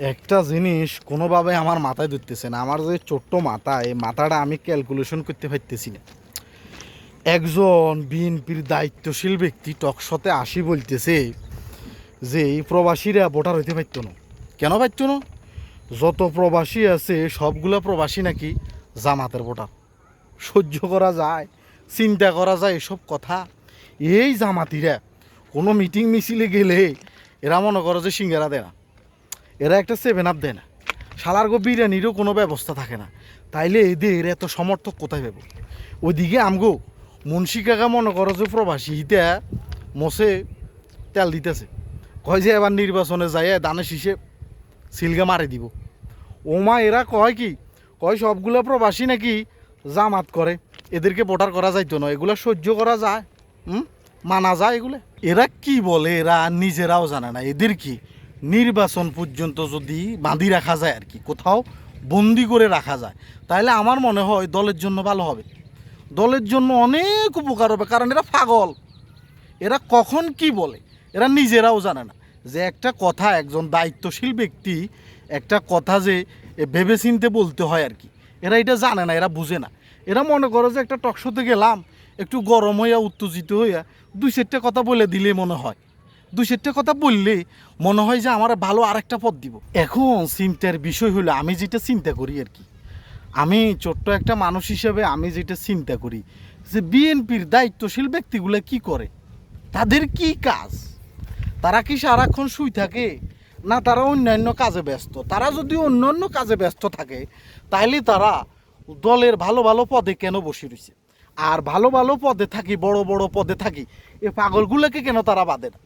একটা জিনিস কোনোভাবে আমার মাথায় ধরতেছে না। আমার যে ছোট্ট মাথা, এই মাথাটা আমি ক্যালকুলেশন করতে পারতেছি না। একজন বিএনপির দায়িত্বশীল ব্যক্তি টকশোতে আসি বলতেছে যে এই প্রবাসীরা ভোটার হইতে পারত না। কেন পারত না? যত প্রবাসী আছে সবগুলা প্রবাসী নাকি জামাতের ভোটার। সহ্য করা যায়, চিন্তা করা যায় এসব কথা? এই জামাতিরা কোনো মিটিং মিছিলে গেলে এরা মনে করো যে সিঙ্গারা দেয় না, এরা একটা 7 আপ দেয় না, শালার গো বিরিয়ানিরও কোনো ব্যবস্থা থাকে না। তাইলে এদের এত সমর্থক কোথায় পাবো? ওইদিকে আমগো মুন্সি কাকা মনে করো যে প্রবাসী হিতা মোসে তেল দিতেছে, কয় যে এবার নির্বাচনে যাই দানে শীষে সিলগা মারি দিব। ওমা এরা কয় কি, কয় সবগুলো প্রবাসী নাকি জামাত করে, এদেরকে ভোটার করা যাইতো না। এগুলো সহ্য করা যায়? মানা যায় এগুলো? এরা কি বলে এরা নিজেরাও জানে না। এদের কি নির্বাচন পর্যন্ত যদি বাঁধি রাখা যায় আর কি, কোথাও বন্দি করে রাখা যায়, তাহলে আমার মনে হয় দলের জন্য ভালো হবে, দলের জন্য অনেক উপকার হবে। কারণ এরা পাগল, এরা কখন কি বলে এরা নিজেরাও জানে না। যে একটা কথা একজন দায়িত্বশীল ব্যক্তি একটা কথা যে ভেবে চিনতে বলতে হয় আর কি, এরা এটা জানে না, এরা বুঝে না। এরা মনে করো যে একটা টকশোতে গেলাম, একটু গরম হইয়া উত্তেজিত হইয়া 2-4টা কথা বলে দিলে মনে হয়, 2-4টা কথা বললে মনে হয় যে আমার ভালো আরেকটা পথ দিব। এখন চিন্তার বিষয় হলো, আমি যেটা চিন্তা করি আর কি, আমি ছোট্ট একটা মানুষ হিসেবে আমি যেটা চিন্তা করি যে বিএনপির দায়িত্বশীল ব্যক্তিগুলো কি করে, তাদের কি কাজ? তারা কি সারাক্ষণ শুই থাকে, না তারা অন্যান্য কাজে ব্যস্ত? তারা যদি অন্যান্য কাজে ব্যস্ত থাকে তাহলে তারা দলের ভালো ভালো পদে কেন বসে রয়েছে? আর ভালো ভালো পদে থাকি, বড় বড় পদে থাকি, এ পাগলগুলোকে কেন তারা বাদে না?